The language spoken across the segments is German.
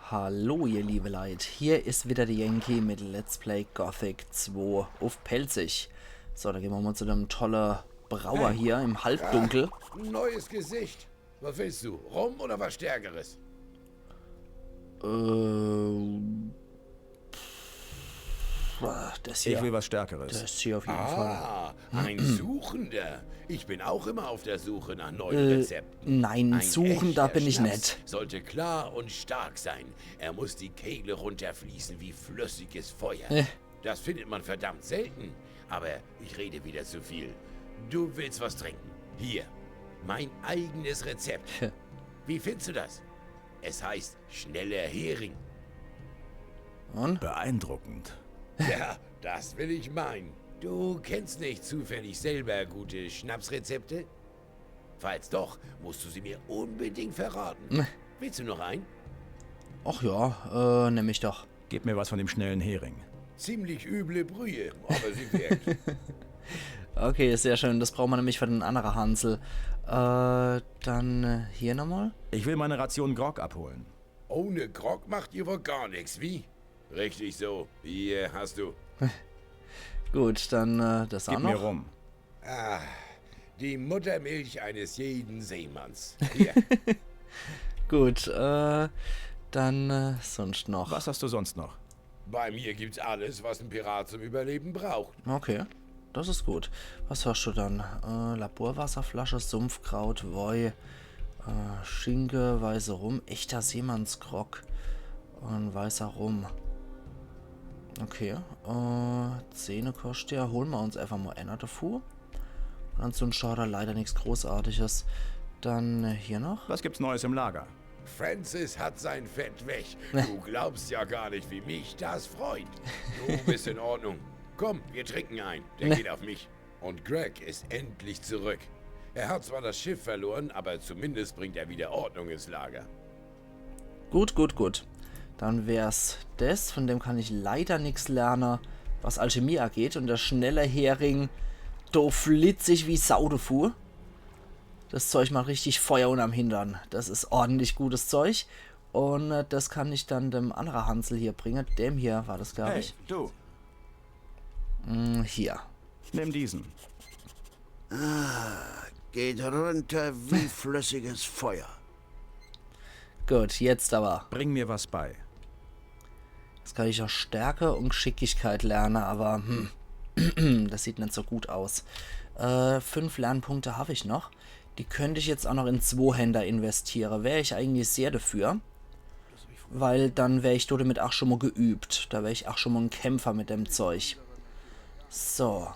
Hallo ihr liebe Leute, hier ist wieder der Yankee mit Let's Play Gothic 2 auf Pelzig. So, dann gehen wir mal zu dem tollen Brauer hier im Halbdunkel. Neues Gesicht. Was willst du? Rum oder was Stärkeres? Das hier. Ich will was Stärkeres. Das hier auf jeden Fall. Ein Suchender. Ich bin auch immer auf der Suche nach neuen Rezepten. Nein, Ein suchen, da echter bin ich Schnaps nicht. Sollte klar und stark sein. Er muss die Kehle runterfließen wie flüssiges Feuer. Das findet man verdammt selten. Aber ich rede wieder zu viel. Du willst was trinken? Hier, mein eigenes Rezept. Wie findest du das? Es heißt schneller Hering. Und? Beeindruckend. Ja, das will ich meinen. Du kennst nicht zufällig selber gute Schnapsrezepte? Falls doch, musst du sie mir unbedingt verraten. Willst du noch ein? Ach ja, nehm ich doch. Gib mir was von dem schnellen Hering. Ziemlich üble Brühe, aber sie wirkt. Okay, sehr schön. Das brauchen wir nämlich für den anderen Hansel. Dann hier nochmal. Ich will meine Ration Grog abholen. Ohne Grog macht ihr wohl gar nichts, wie? Richtig so. Hier hast du. Gut, dann das auch Gib mir noch. rum. Ah, die Muttermilch eines jeden Seemanns. Hier. Gut, dann sonst noch. Was hast du sonst noch? Bei mir gibt's alles, was ein Pirat zum Überleben braucht. Okay, das ist gut. Was hast du dann? Laborwasserflasche, Sumpfkraut, Woi, Schinke, weiße Rum, echter Seemannsgrog und weißer Rum. Okay, Zähnekost, ja, holen wir uns einfach mal einer davor. Und ansonsten schaut da leider nichts Großartiges. Dann hier noch. Was gibt's Neues im Lager? Francis hat sein Fett weg. Du glaubst ja gar nicht, wie mich das freut. Du bist in Ordnung. Komm, wir trinken ein. Der geht auf mich. Und Greg ist endlich zurück. Er hat zwar das Schiff verloren, aber zumindest bringt er wieder Ordnung ins Lager. Gut, gut, gut. Dann wär's das, von dem kann ich leider nichts lernen, was Alchemie angeht. Und der schnelle Hering, do flitzig wie Saudefuhr. Das Zeug macht richtig Feuer unterm Hintern. Das ist ordentlich gutes Zeug. Und das kann ich dann dem anderen Hansel hier bringen. Dem hier war das, glaube ich. du. Hier. Nimm diesen. Geht runter wie flüssiges Feuer. Gut, jetzt aber. Bring mir was bei. Jetzt kann ich auch Stärke und Geschicklichkeit lernen, aber das sieht nicht so gut aus. 5 Lernpunkte habe ich noch. Die könnte ich jetzt auch noch in 2 Händer investieren. Wäre ich eigentlich sehr dafür. Weil dann wäre ich damit auch schon mal geübt. Da wäre ich auch schon mal ein Kämpfer mit dem Zeug. So.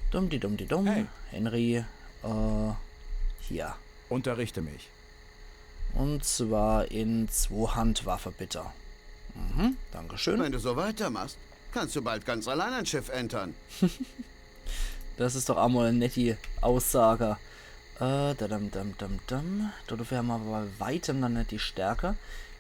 Dumm. Hey. Henry, hier. Unterrichte mich. Und zwar in 2 Handwaffe, bitte. Dankeschön. Wenn du so weitermachst, kannst du bald ganz allein ein Schiff entern. Das ist doch auch mal eine nette Aussage. Dafür haben wir aber bei weitem dann nicht die Stärke.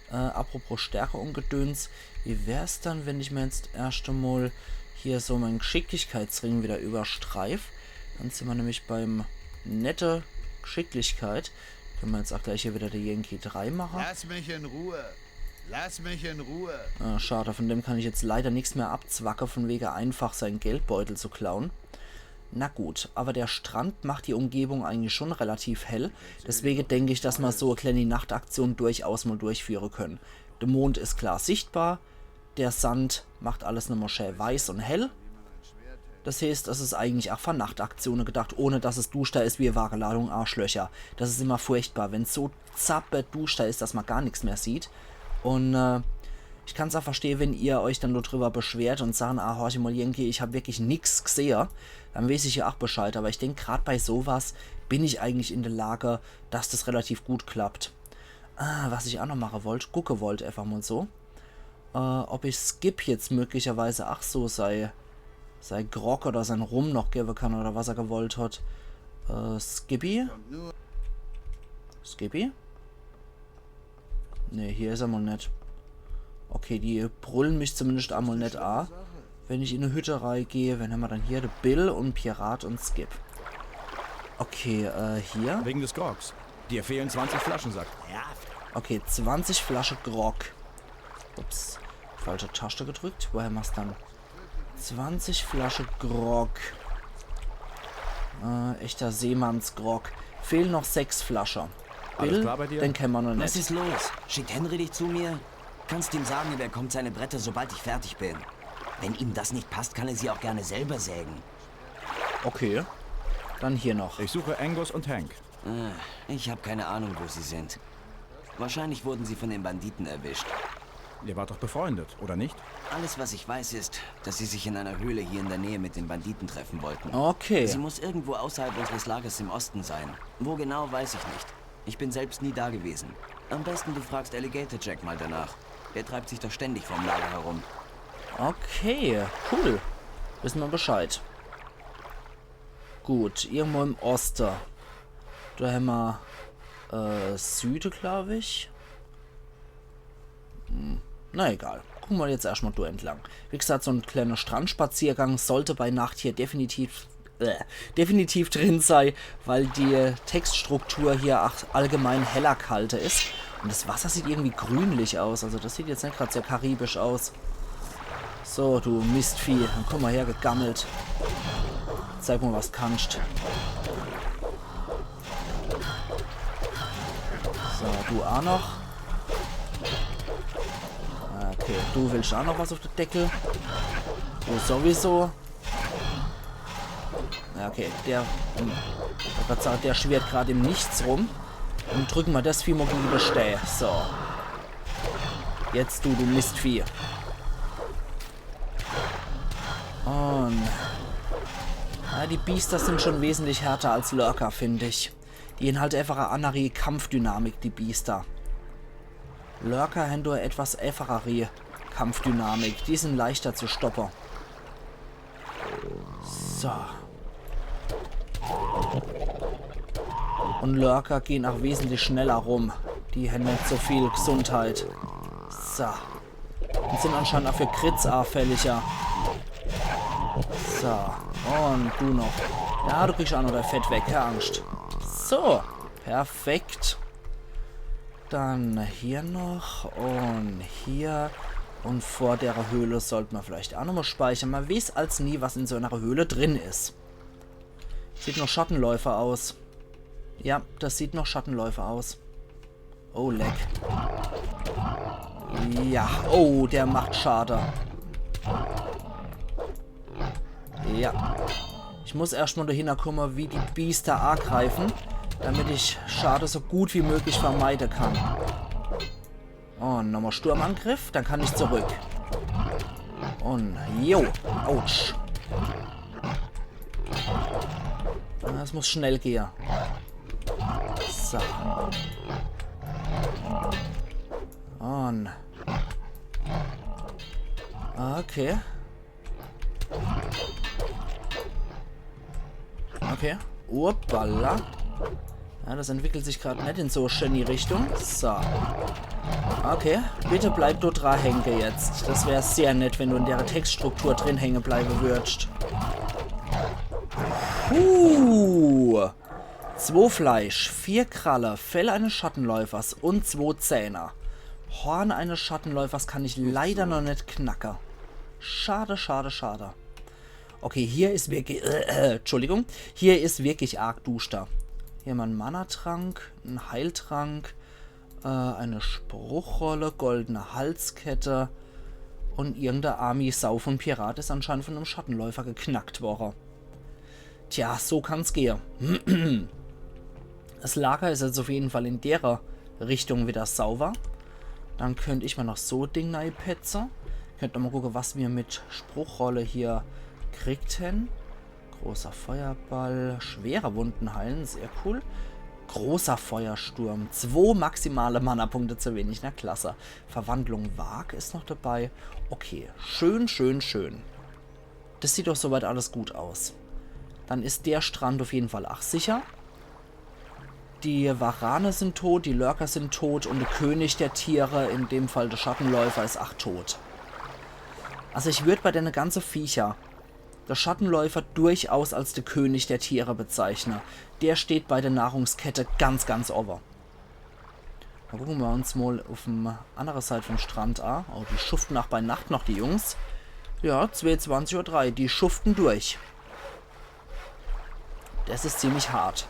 Apropos Stärke und Gedöns. Wie wär's dann, wenn ich mir jetzt erst einmal hier so meinen Geschicklichkeitsring wieder überstreif? Dann sind wir nämlich beim nette Geschicklichkeit. Können wir jetzt auch gleich hier wieder die Yankee 3 machen. Lass mich in Ruhe. Lass mich in Ruhe. Schade, von dem kann ich jetzt leider nichts mehr abzwacken, von wegen einfach seinen Geldbeutel zu klauen. Na gut, aber der Strand macht die Umgebung eigentlich schon relativ hell. Deswegen denke ich, dass wir so eine kleine Nachtaktion durchaus mal durchführen können. Der Mond ist klar sichtbar. Der Sand macht alles nochmal schön weiß und hell. Das heißt, es ist eigentlich auch für Nachtaktionen gedacht, ohne dass es duster ist wie eine wahre Ladung Arschlöcher. Das ist immer furchtbar, wenn es so zappert duster ist, dass man gar nichts mehr sieht. Und ich kann es auch verstehen, wenn ihr euch dann nur drüber beschwert und sagt, horch mal Yankee, ich habe wirklich nichts gesehen. Dann weiß ich ja auch Bescheid. Aber ich denke, gerade bei sowas bin ich eigentlich in der Lage, dass das relativ gut klappt. Was ich auch noch machen wollte, gucke wollte einfach mal so. Ob ich Skip jetzt möglicherweise, sei Grog oder sein Rum noch geben kann oder was er gewollt hat. Skippy? Skippy? Ne, hier ist er mal nicht. Okay, die brüllen mich zumindest einmal nicht an, wenn ich in eine Hütterei gehe. Wenn haben wir dann hier der Bill und Pirat und Skip. Okay, hier. Wegen des Grogs. Dir fehlen 20 Flaschen, sagt. Ja, Okay, 20 Flasche Grog. Ups, falsche Taste gedrückt. Woher machst du dann? 20 Flasche Grog. Echter Seemannsgrog. Fehlen noch 6 Flaschen. Alles klar bei dir? Den kennen wir noch Was nicht. ist los? Schickt Henry dich zu mir? Kannst ihm sagen, er bekommt seine Bretter, sobald ich fertig bin. Wenn ihm das nicht passt, kann er sie auch gerne selber sägen. Okay. Dann hier noch. Ich suche Angus und Hank. Ich habe keine Ahnung, wo sie sind. Wahrscheinlich wurden sie von den Banditen erwischt. Ihr wart doch befreundet, oder nicht? Alles, was ich weiß, ist, dass sie sich in einer Höhle hier in der Nähe mit den Banditen treffen wollten. Okay. Sie muss irgendwo außerhalb unseres Lagers im Osten sein. Wo genau, weiß ich nicht. Ich bin selbst nie da gewesen. Am besten du fragst Alligator Jack mal danach. Der treibt sich doch ständig vorm Lager herum. Okay, cool. Wissen wir Bescheid. Gut, irgendwo im Osten. Da haben wir Süden, glaube ich. Na egal. Gucken wir jetzt erstmal durch entlang. Wie gesagt, so ein kleiner Strandspaziergang sollte bei Nacht hier definitiv drin sein, weil die Textstruktur hier allgemein heller kalte ist. Und das Wasser sieht irgendwie grünlich aus. Also das sieht jetzt nicht gerade sehr karibisch aus. So, du Mistvieh. Dann komm mal her, gegammelt. Zeig mal, was kannst. So, du auch noch. Okay, du willst auch noch was auf den Deckel. Du sowieso. Ja, okay, der schwirrt gerade im Nichts rum. Und drücken wir das Vieh mal gegen die Stelle. So. Jetzt du Mistvieh. Und die Biester sind schon wesentlich härter als Lurker, finde ich. Die haben halt einfach eine andere Kampfdynamik, die Biester. Lurker haben nur etwas einfachere Kampfdynamik. Die sind leichter zu stoppen. So. Und Lurker gehen auch wesentlich schneller rum. Die haben nicht so viel Gesundheit. So. Und sind anscheinend auch für Crits anfälliger. So. Und du noch. Ja, du kriegst auch noch dein Fett weg. Keine Angst. So. Perfekt. Dann hier noch. Und hier. Und vor der Höhle sollten wir vielleicht auch nochmal speichern. Man weiß als nie, was in so einer Höhle drin ist. Sieht noch Schattenläufer aus. Ja, das sieht noch Schattenläufer aus. Oh, leck. Ja. Oh, der macht Schade. Ja. Ich muss erstmal dahinter kommen, wie die Biester angreifen, damit ich Schade so gut wie möglich vermeiden kann. Und nochmal Sturmangriff, dann kann ich zurück. Und jo. Autsch. Das muss schnell gehen. So. Und. Okay. Okay. Uppala. Ja, das entwickelt sich gerade nicht in so eine schöne Richtung. So. Okay. Bitte bleib du dran hängen jetzt. Das wäre sehr nett, wenn du in der Textstruktur drin hängen bleiben würdest. 2 Fleisch, 4 Kralle, Fell eines Schattenläufers und 2 Zähne. Horn eines Schattenläufers kann ich leider noch nicht knacken. Schade, schade, schade. Okay, hier ist wirklich... Entschuldigung. Hier ist wirklich arg duster. Hier haben wir einen Mana-Trank, einen Heiltrank, eine Spruchrolle, goldene Halskette und irgendeine Army-Sau von Pirat ist anscheinend von einem Schattenläufer geknackt worden. Tja, so kann's gehen. Das Lager ist jetzt auf jeden Fall in der Richtung wieder sauber. Dann könnte ich mal noch so Ding neipetzen. Könnt mal gucken, was wir mit Spruchrolle hier kriegten. Großer Feuerball, schwere Wunden heilen, sehr cool. Großer Feuersturm, 2 maximale Mana-Punkte zu wenig, na klasse. Verwandlung Wag ist noch dabei. Okay, schön, schön, schön. Das sieht doch soweit alles gut aus. Dann ist der Strand auf jeden Fall auch sicher. Die Warane sind tot, die Lurker sind tot und der König der Tiere, in dem Fall der Schattenläufer, ist auch tot. Also ich würde bei den ganzen Viecher der Schattenläufer durchaus als der König der Tiere bezeichnen. Der steht bei der Nahrungskette ganz, ganz oben. Dann gucken wir uns mal auf der anderen Seite vom Strand an. Oh, die schuften auch bei Nacht noch, die Jungs. Ja, 22:03 Uhr, die schuften durch. Das ist ziemlich hart.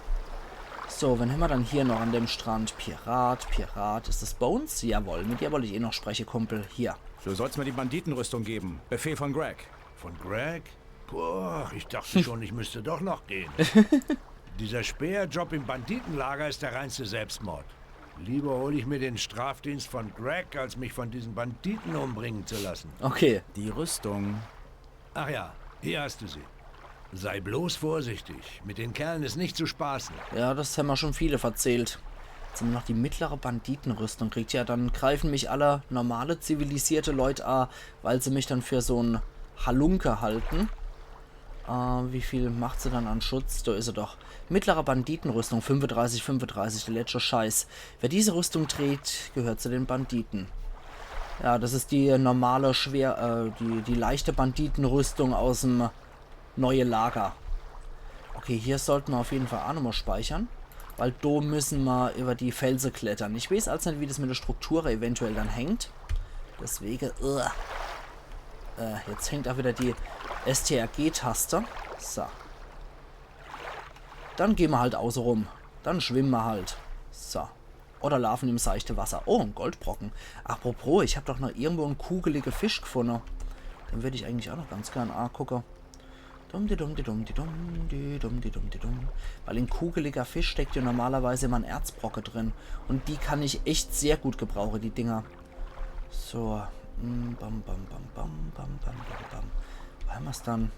So, wen haben wir dann hier noch an dem Strand? Pirat. Ist das Bones? Jawohl, mit dir wollte ich eh noch sprechen, Kumpel. Hier. Du sollst mir die Banditenrüstung geben. Befehl von Greg. Von Greg? Boah, ich dachte schon, ich müsste doch noch gehen. Dieser Späherjob im Banditenlager ist der reinste Selbstmord. Lieber hole ich mir den Strafdienst von Greg, als mich von diesen Banditen umbringen zu lassen. Okay. Die Rüstung. Ach ja, hier hast du sie. Sei bloß vorsichtig. Mit den Kerlen ist nicht zu spaßen. Ja, das haben wir schon viele verzählt. Jetzt haben wir noch die mittlere Banditenrüstung kriegt. Ja, dann greifen mich alle normale, zivilisierte Leute an, weil sie mich dann für so ein Halunke halten. Wie viel macht sie dann an Schutz? Da ist sie doch. Mittlere Banditenrüstung, 35, der letzte Scheiß. Wer diese Rüstung trägt, gehört zu den Banditen. Ja, das ist die normale, die leichte Banditenrüstung aus dem neuen Lager. Okay, hier sollten wir auf jeden Fall auch nochmal speichern. Weil da müssen wir über die Felsen klettern. Ich weiß also nicht, wie das mit der Struktur eventuell dann hängt. Deswegen, jetzt hängt auch wieder die STRG-Taste. So. Dann gehen wir halt außen rum. Dann schwimmen wir halt. So. Oder laufen im seichten Wasser. Oh, ein Goldbrocken. Apropos, ich habe doch noch irgendwo einen kugeligen Fisch gefunden. Den würde ich eigentlich auch noch ganz gern angucken. Weil in kugeliger Fisch steckt ja normalerweise immer ein Erzbrocke drin. Und die kann ich echt sehr gut gebrauchen, die Dinger. So. Wo haben wir es dann?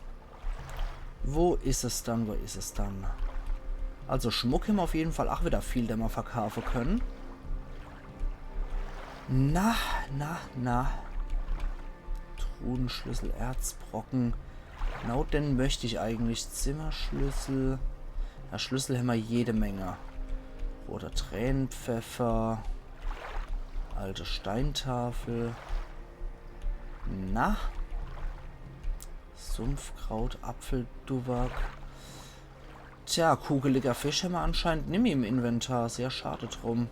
Wo ist es dann? Also Schmuck haben wir auf jeden Fall auch wieder viel, den wir verkaufen können. Na. Truhenschlüssel, Erzbrocken. Genau, den möchte ich eigentlich. Zimmerschlüssel. Ja, Schlüssel haben wir jede Menge. Roter Tränenpfeffer. Alte Steintafel. Na. Sumpfkraut, Apfelduwak. Tja, kugeliger Fisch haben wir anscheinend nicht mehr im Inventar. Sehr schade drum.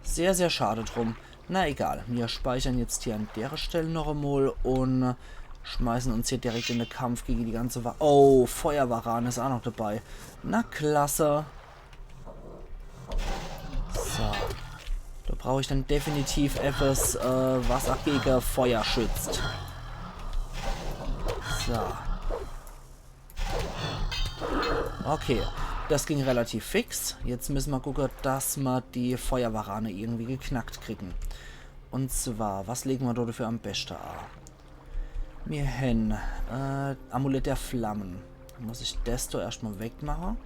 Sehr, sehr schade drum. Na egal, wir speichern jetzt hier an der Stelle noch einmal und schmeißen uns hier direkt in den Kampf gegen die ganze Oh, Feuerwaran ist auch noch dabei. Na klasse. So. Da brauche ich dann definitiv etwas, was auch gegen Feuer schützt. So. Okay. Das ging relativ fix. Jetzt müssen wir gucken, dass wir die Feuerwarane irgendwie geknackt kriegen. Und zwar, was legen wir dafür am besten an? Wir haben Amulett der Flammen. Dann muss ich das da erstmal wegmachen,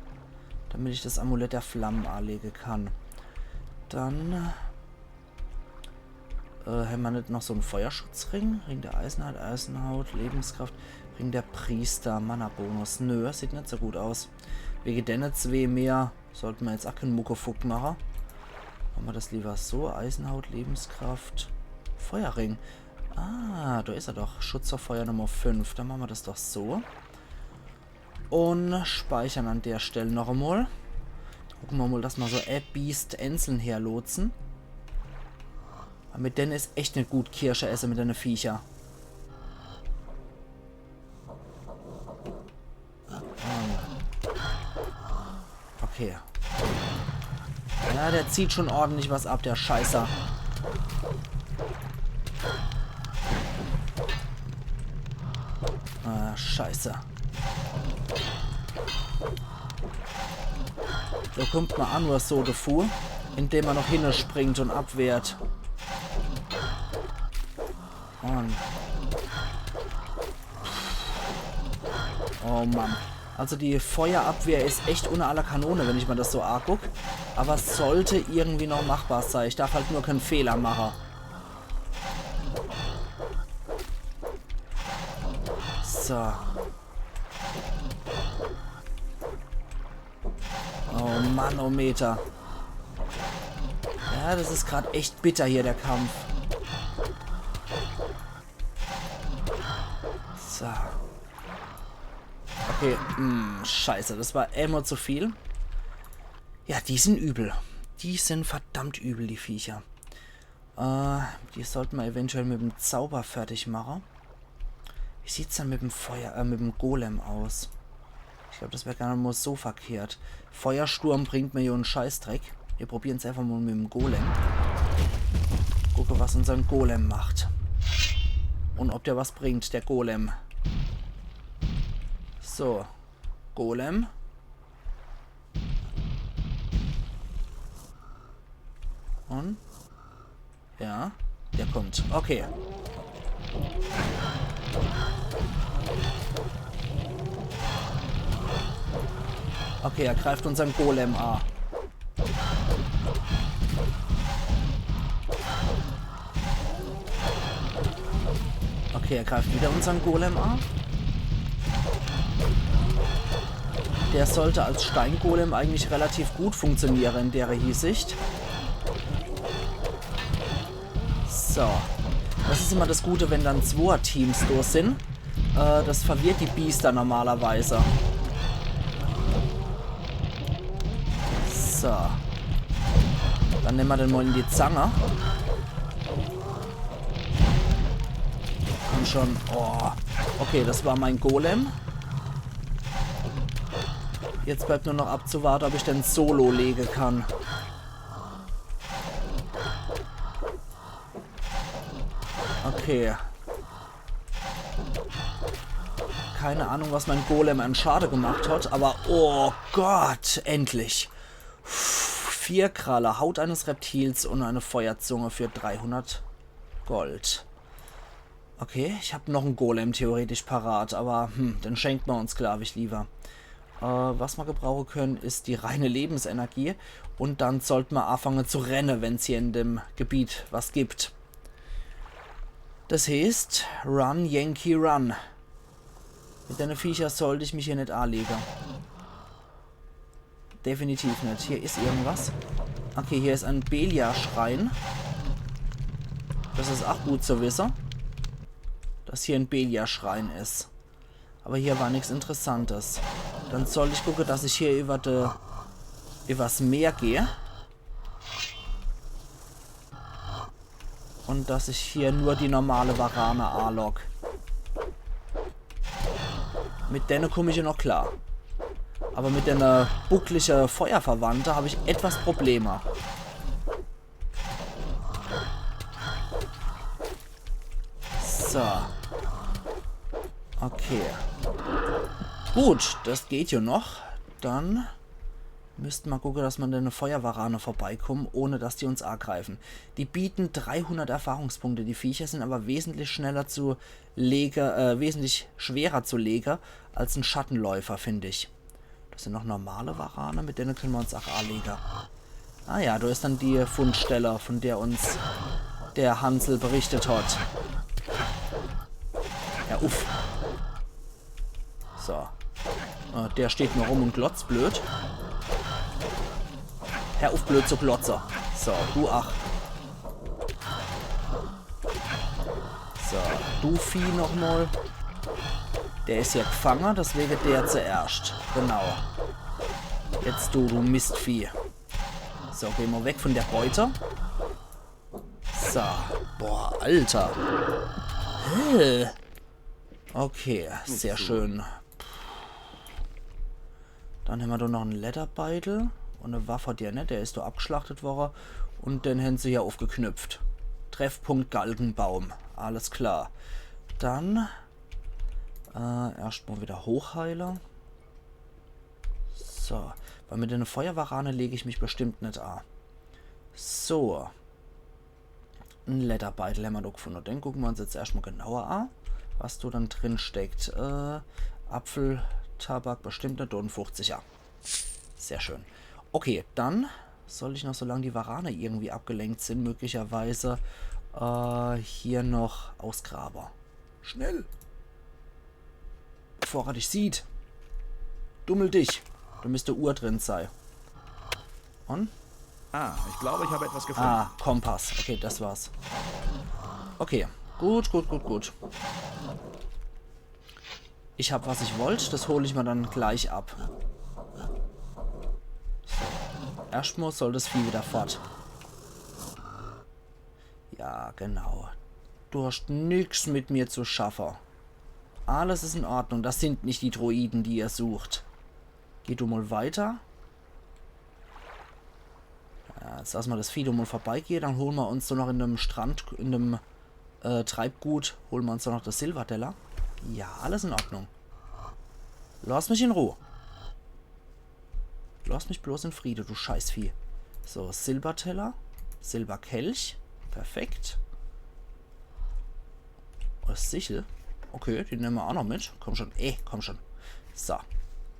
damit ich das Amulett der Flammen anlegen kann. Dann haben wir nicht noch so einen Feuerschutzring? Ring der Eisenheit, Eisenhaut, Lebenskraft, Ring der Priester, Mana-Bonus. Nö, sieht nicht so gut aus. Wegen der 2 mehr sollten wir jetzt auch keinen Muckefuck machen. Machen wir das lieber so. Eisenhaut, Lebenskraft, Feuerring. Ah, da ist er doch. Schutz vor Feuer Nummer 5. Dann machen wir das doch so. Und speichern an der Stelle noch einmal. Gucken wir mal, dass wir so Beast einzeln herlotsen. Aber mit denen ist echt nicht gut Kirsche essen mit den Viecher. Okay. Ja, der zieht schon ordentlich was ab, der Scheißer. Ah, Scheiße. Da kommt man an, was so davor, indem man noch hinspringt und abwehrt. Und oh Mann. Also die Feuerabwehr ist echt ohne aller Kanone, wenn ich mir das so angucke. Aber es sollte irgendwie noch machbar sein. Ich darf halt nur keinen Fehler machen. So. Oh Mann, oh Meter. Ja, das ist gerade echt bitter hier, der Kampf. So. Okay, scheiße, das war immer zu viel. Ja, die sind übel. Die sind verdammt übel, die Viecher. Die sollten wir eventuell mit dem Zauber fertig machen. Wie sieht es dann mit dem mit dem Golem aus? Ich glaube, das wäre gar nicht mal so verkehrt. Feuersturm bringt mir hier einen Scheißdreck. Wir probieren es einfach mal mit dem Golem. Gucke, was unser Golem macht. Und ob der was bringt, der Golem. So. Golem. Und? Ja, der kommt. Okay. Okay, er greift unseren Golem an. Okay, er greift wieder unseren Golem an. Der sollte als Steingolem eigentlich relativ gut funktionieren in der Hinsicht. So. Das ist immer das Gute, wenn dann 2 Teams durch sind. Das verwirrt die Biester normalerweise. So. Dann nehmen wir den mal in die Zange. Und schon. Oh. Okay, das war mein Golem. Jetzt bleibt nur noch abzuwarten, ob ich den Solo legen kann. Okay. Keine Ahnung, was mein Golem an Schade gemacht hat, aber oh Gott, endlich. 4 Kralle, Haut eines Reptils und eine Feuerzunge für 300 Gold. Okay, ich habe noch einen Golem theoretisch parat, aber den schenkt man uns, glaube ich, lieber. Was wir gebrauchen können, ist die reine Lebensenergie. Und dann sollten wir anfangen zu rennen, wenn es hier in dem Gebiet was gibt. Das heißt, Run, Yankee, Run. Mit den Viecher sollte ich mich hier nicht anlegen. Definitiv nicht. Hier ist irgendwas. Okay, hier ist ein Belia-Schrein. Das ist auch gut zu wissen, dass hier ein Belia-Schrein ist. Aber hier war nichts Interessantes. Dann soll ich gucken, dass ich hier übers Meer gehe. Und dass ich hier nur die normale Varane anlog. Mit denen komme ich ja noch klar. Aber mit der bucklige Feuerverwandte habe ich etwas Probleme. So. Okay. Gut, das geht ja noch. Dann müssten wir gucken, dass man eine Feuerwarane vorbeikommen, ohne dass die uns angreifen. Die bieten 300 Erfahrungspunkte. Die Viecher sind aber wesentlich schneller zu legen, wesentlich schwerer zu legen als ein Schattenläufer, finde ich. Das sind noch normale Warane, mit denen können wir uns auch anlegen. Ah ja, da ist dann die Fundstelle, von der uns der Hansel berichtet hat. Ja, uff. So. Der steht nur rum und glotzt blöd. Herr auf blöd zu glotzer. So, du ach. So, du Vieh nochmal. Der ist ja gefangen, deswegen der zuerst. Genau. Jetzt du Mistvieh. So, gehen wir weg von der Beute. So. Boah, Alter. Okay, sehr schön. Dann haben wir da noch einen Lederbeutel und eine Waffe, der ist da abgeschlachtet worden. Und den haben sie hier aufgeknüpft. Treffpunkt Galgenbaum. Alles klar. Dann erstmal wieder Hochheiler. So. Weil mit einer Feuerwarane lege ich mich bestimmt nicht an. So. Ein Lederbeutel haben wir da gefunden. Den gucken wir uns jetzt erstmal genauer an, was da dann drin steckt. Apfeltabak bestimmt nicht. 50, ja. Sehr schön. Okay, dann soll ich noch, solange die Warane irgendwie abgelenkt sind, möglicherweise hier noch Ausgraber. Schnell! Bevor er dich sieht. Dummel dich. Da müsste Uhr drin sein. Und? Ah, ich glaube, ich habe etwas gefunden. Ah, Kompass. Okay, das war's. Okay, gut. Ich habe, was ich wollte. Das hole ich mir dann gleich ab. So. Erstmal soll das Vieh wieder fort. Ja, genau. Du hast nichts mit mir zu schaffen. Alles ist in Ordnung. Das sind nicht die Droiden, die ihr sucht. Geh du mal weiter. Ja, jetzt lassen wir das Vieh mal vorbeigehen. Dann holen wir uns so noch in dem Strand, in dem Treibgut, holen wir uns noch das Silberteller. Ja, alles in Ordnung. Lass mich in Ruhe. Lass mich bloß in Friede, du Scheißvieh. So, Silberteller. Silberkelch. Perfekt. Oh, Sichel. Okay, die nehmen wir auch noch mit. Komm schon. Komm schon. So.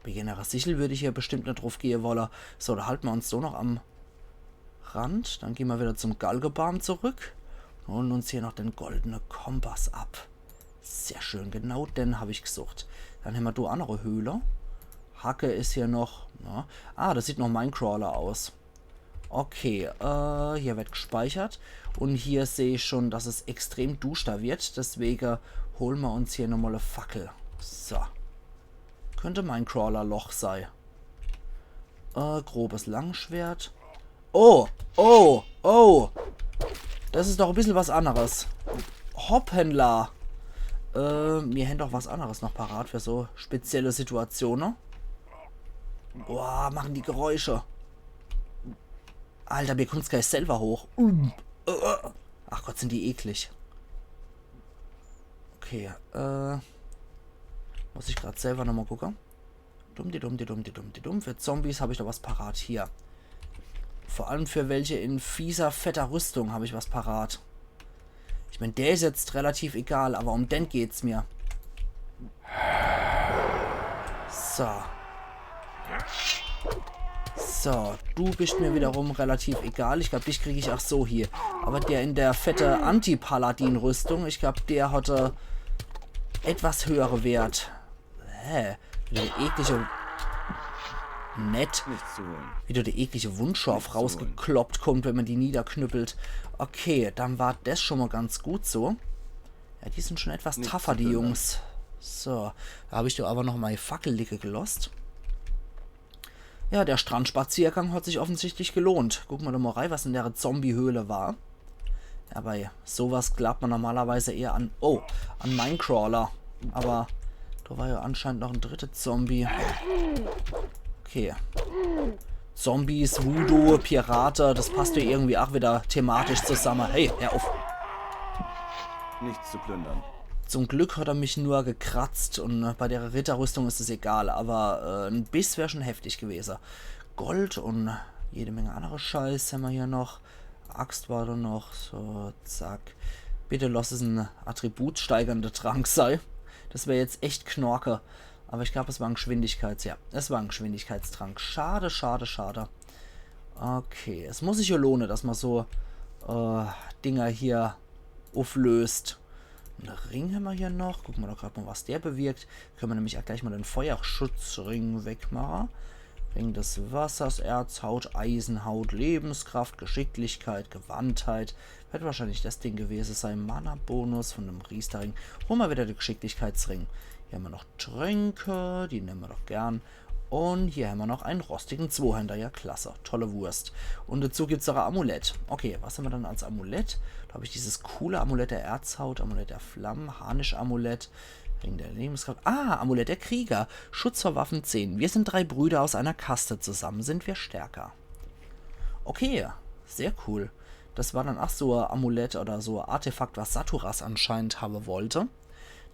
Beginnerer Sichel würde ich hier bestimmt nicht drauf gehen wollen. So, da halten wir uns so noch am Rand. Dann gehen wir wieder zum Galgebaum zurück. Und holen uns hier noch den goldenen Kompass ab. Sehr schön. Genau den habe ich gesucht. Dann haben wir da andere Höhle. Hacke ist hier noch. Ja. Ah, das sieht noch Minecrawler aus. Okay, hier wird gespeichert. Und hier sehe ich schon, dass es extrem duster wird. Deswegen holen wir uns hier nochmal eine Fackel. So. Könnte Minecrawler-Loch sein. Grobes Langschwert. Oh, oh, oh. Das ist doch ein bisschen was anderes. Hopphändler. Wir haben doch was anderes noch parat für so spezielle Situationen. Boah, machen die Geräusche. Alter, mir kommt's gleich selber hoch. Ach Gott, sind die eklig. Okay, muss ich gerade selber nochmal gucken. Dumm. Für Zombies habe ich da was parat hier. Vor allem für welche in fieser, fetter Rüstung habe ich was parat. Ich meine, der ist jetzt relativ egal, aber um den geht's mir. So. So, du bist mir wiederum relativ egal. Ich glaube, dich kriege ich auch so hier. Aber der in der fette Anti-Paladin-Rüstung, ich glaube, der hatte etwas höhere Wert. Wie der eklige... Nett. Wie der eklige Wundschorf rausgekloppt kommt, wenn man die niederknüppelt. Okay, dann war das schon mal ganz gut so. Ja, die sind schon etwas tougher, die Jungs. So, da habe ich doch aber noch mal Fackellicke gelost. Ja, der Strandspaziergang hat sich offensichtlich gelohnt. Gucken wir doch mal rein, was in der Zombie-Höhle war. Ja, bei sowas glaubt man normalerweise eher an... Oh, an Minecrawler. Aber da war ja anscheinend noch ein dritter Zombie. Okay. Zombies, Voodoo, Pirate, das passt ja irgendwie auch wieder thematisch zusammen. Hey, hör auf. Nichts zu plündern. Zum Glück hat er mich nur gekratzt und bei der Ritterrüstung ist es egal, aber ein Biss wäre schon heftig gewesen. Gold und jede Menge andere Scheiß haben wir hier noch. Axt war da noch. So, zack. Bitte lass es ein attributsteigernde Trank sein. Das wäre jetzt echt Knorke. Aber ich glaube, es war ein es war ein Geschwindigkeitstrank. Schade, schade, schade. Okay, es muss sich ja lohnen, dass man so Dinger hier auflöst. Einen Ring haben wir hier noch. Gucken wir doch gerade mal, was der bewirkt. Können wir nämlich auch gleich mal den Feuerschutzring wegmachen. Ring des Wassers, Erzhaut, Eisenhaut, Lebenskraft, Geschicklichkeit, Gewandtheit. Wird wahrscheinlich das Ding gewesen sein. Mana-Bonus von dem Riesterring. Holen wir wieder den Geschicklichkeitsring. Hier haben wir noch Tränke, die nehmen wir doch gern. Und hier haben wir noch einen rostigen Zweihänder. Ja, klasse. Tolle Wurst. Und dazu gibt es auch ein Amulett. Okay, was haben wir dann als Amulett? Da habe ich dieses coole Amulett der Erzhaut, Amulett der Flammen, Harnisch-Amulett, Ring der Lebenskraft. Ah, Amulett der Krieger. Schutz vor Waffen 10. Wir sind 3 Brüder aus einer Kaste. Zusammen sind wir stärker. Okay, sehr cool. Das war dann auch so ein Amulett oder so ein Artefakt, was Saturas anscheinend haben wollte.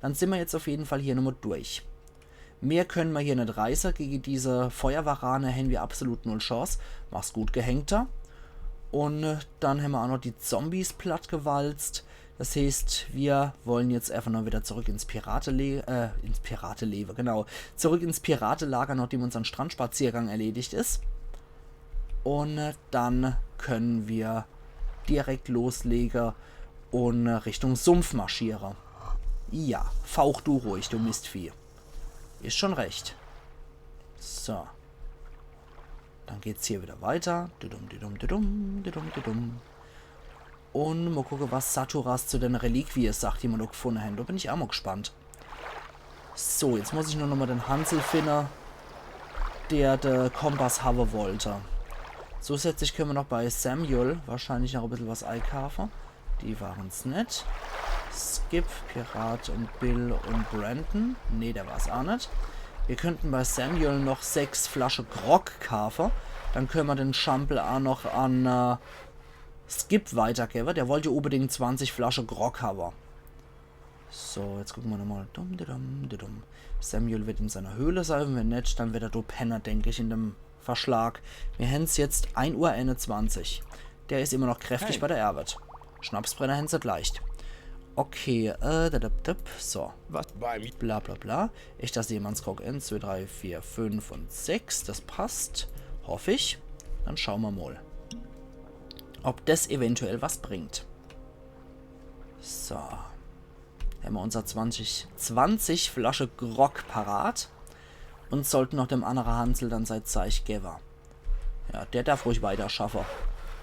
Dann sind wir jetzt auf jeden Fall hier nochmal durch. Mehr können wir hier nicht reißen. Gegen diese Feuerwarane haben wir absolut null Chance. Mach's gut, Gehängter. Und dann haben wir auch noch die Zombies plattgewalzt. Das heißt, wir wollen jetzt einfach noch wieder zurück ins Piratelager, genau. Zurück ins Piratelager, nachdem unser Strandspaziergang erledigt ist. Und dann können wir direkt loslegen und Richtung Sumpf marschieren. Ja, fauch du ruhig, du Mistvieh. Ist schon recht. So. Dann geht's hier wieder weiter. Und mal gucken, was Saturas zu den Reliquien sagt, die wir noch gefunden haben. Da bin ich auch mal gespannt. So, jetzt muss ich nur noch mal den Hansel finden, der den Kompass haben wollte. Zusätzlich können wir noch bei Samuel wahrscheinlich noch ein bisschen was einkaufen. Die waren es nicht. Skip, Pirat und Bill und Brandon. Ne, der war es auch nicht. Wir könnten bei Samuel noch 6 Flaschen Grog kaufen. Dann können wir den Schampel auch noch an Skip weitergeben. Der wollte unbedingt 20 Flaschen Grog haben. So, jetzt gucken wir nochmal. Samuel wird in seiner Höhle sein. Wenn nicht, dann wird er do Penner, denke ich, in dem Verschlag. Wir haben es jetzt 1:21 Uhr. Der ist immer noch kräftig bei der Arbeit. Schnapsbrenner haben sie leicht. Okay, so. Was bei mir? Bla bla bla. Ich das Seemannsgrog 1, 2, 3, 4, 5 und 6. Das passt. Hoffe ich. Dann schauen wir mal, ob das eventuell was bringt. So. Haben wir unser 20 Flasche Grog parat. Und sollten noch dem anderen Hansel dann sein Zeich geben. Ja, der darf ruhig weiter schaffen.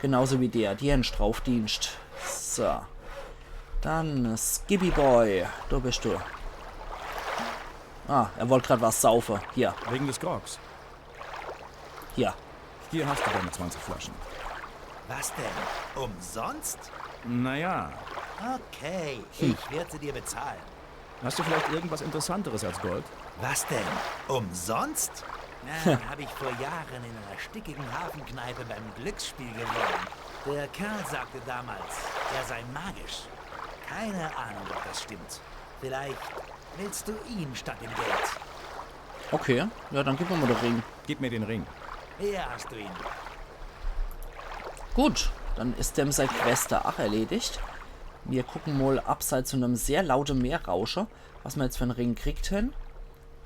Genauso wie der. Die haben Strafdienst. So. Dann Skippy Boy. Da bist du. Ah, er wollte gerade was saufen. Hier. Wegen des Grogs. Hier. Hier hast du deine 20 Flaschen. Was denn? Umsonst? Naja, Okay, ich werde sie dir bezahlen. hast du vielleicht irgendwas Interessanteres als Gold? Was denn? Umsonst? Na, habe ich vor Jahren in einer stickigen Hafenkneipe beim Glücksspiel gewonnen. Der Kerl sagte damals, er sei magisch. Keine Ahnung, ob das stimmt. Vielleicht willst du ihn statt dem Geld. Okay. Ja, dann gib mir mal den Ring. Gib mir den Ring. Hier hast du ihn. Gut. Dann ist dem sein Quest auch erledigt. Wir gucken mal abseits von einem sehr lauten Meerrauscher, was wir jetzt für einen Ring kriegt hin.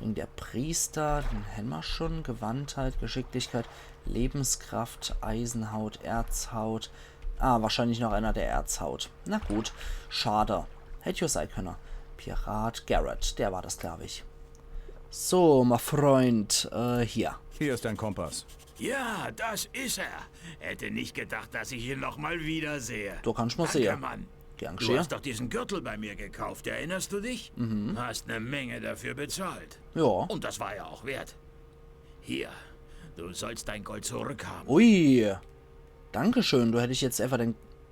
Ring der Priester, den haben wir schon. Gewandtheit, Geschicklichkeit, Lebenskraft, Eisenhaut, Erzhaut. Ah, wahrscheinlich noch einer der Erzhaut. Na gut, schade. Hätte ja sein können. Pirat Garrett, der war das, glaube ich. So, mein Freund, hier. Hier ist dein Kompass. Ja, das ist er. Hätte nicht gedacht, dass ich ihn noch mal wiedersehe. Du kannst mal Danke, sehen. Mann. Gern Du geschehen. hast doch diesen Gürtel bei mir gekauft, erinnerst du dich? Hast eine Menge dafür bezahlt. Ja. Und das war ja auch wert. Hier, du sollst dein Gold zurückhaben. Ui. Dankeschön. Du hättest jetzt einfach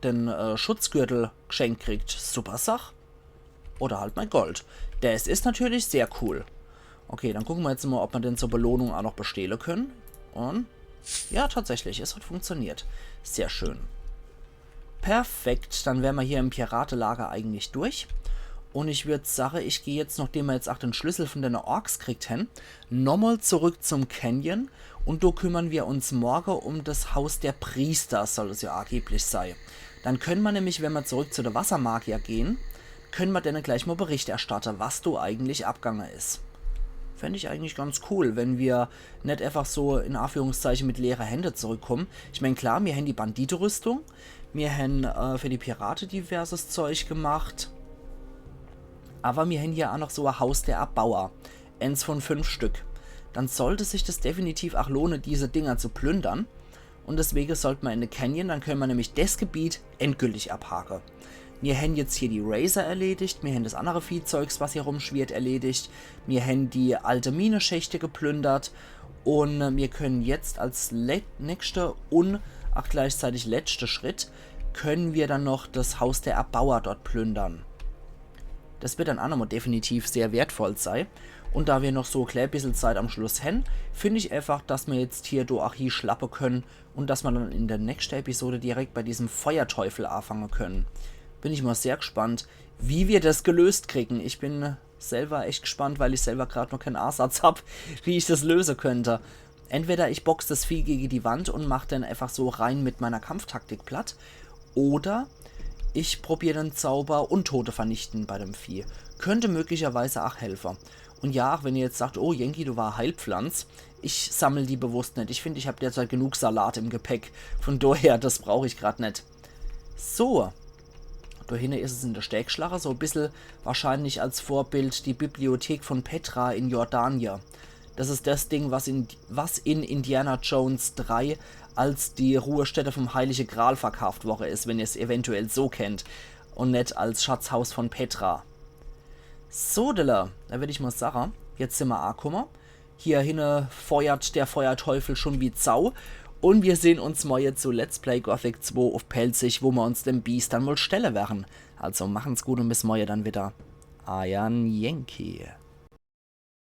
den Schutzgürtel geschenkt kriegt. Super Sach. Oder halt mein Gold. Das ist natürlich sehr cool. Okay, dann gucken wir jetzt mal, ob wir den zur Belohnung auch noch bestehlen können. Und ja, tatsächlich, es hat funktioniert. Sehr schön. Perfekt, dann wären wir hier im Piratelager eigentlich durch. Und ich würde sagen, ich gehe jetzt, nachdem wir jetzt auch den Schlüssel von den Orks kriegt haben, nochmal zurück zum Canyon. Und da kümmern wir uns morgen um das Haus der Priester, soll es ja angeblich sein. Dann können wir nämlich, wenn wir zurück zu der Wassermagier gehen, können wir denen gleich mal Bericht erstatten, was da eigentlich abgegangen ist. Fände ich eigentlich ganz cool, wenn wir nicht einfach so in Anführungszeichen mit leeren Händen zurückkommen. Ich meine, klar, wir haben die Banditenrüstung, wir haben für die Piraten diverses Zeug gemacht, aber wir haben hier auch noch so ein Haus der Erbauer, 1 von 5 Stück. Dann sollte sich das definitiv auch lohnen, diese Dinger zu plündern. Und deswegen sollten wir in den Canyon, dann können wir nämlich das Gebiet endgültig abhaken. Wir haben jetzt hier die Razor erledigt, wir haben das andere Viehzeugs, was hier rumschwirrt, erledigt. Wir haben die alte Minenschächte geplündert. Und wir können jetzt als nächster und auch gleichzeitig letzter Schritt, können wir dann noch das Haus der Erbauer dort plündern. Das wird dann auch nochmal definitiv sehr wertvoll sein. Und da wir noch so ein klein bisschen Zeit am Schluss haben, finde ich einfach, dass wir jetzt hier do Archie schlappen können und dass wir dann in der nächsten Episode direkt bei diesem Feuerteufel anfangen können. Bin ich mal sehr gespannt, wie wir das gelöst kriegen. Ich bin selber echt gespannt, weil ich selber gerade noch keinen Ansatz habe, wie ich das lösen könnte. Entweder ich boxe das Vieh gegen die Wand und mache dann einfach so rein mit meiner Kampftaktik platt, oder ich probiere den Zauber Untote vernichten bei dem Vieh. Könnte möglicherweise auch helfen. Und ja, wenn ihr jetzt sagt, oh Jenki, du war Heilpflanz, ich sammle die bewusst nicht. Ich finde, ich habe derzeit genug Salat im Gepäck. Von daher, das brauche ich gerade nicht. So. Da hinten ist es in der Stärkschlache, so ein bisschen wahrscheinlich als Vorbild die Bibliothek von Petra in Jordanien. Das ist das Ding, was in Indiana Jones 3 als die Ruhestätte vom Heilige Gral verkauft worden ist, wenn ihr es eventuell so kennt. Und nicht als Schatzhaus von Petra. So, da würde ich mal sagen, jetzt sind wir angekommen. Hier hinten feuert der Feuerteufel schon wie Sau. Und wir sehen uns morgen zu Let's Play Gothic 2 auf Pelzig, wo wir uns dem Beast dann wohl stellen werden. Also machen's gut und bis morgen dann wieder. Ayan Yankee.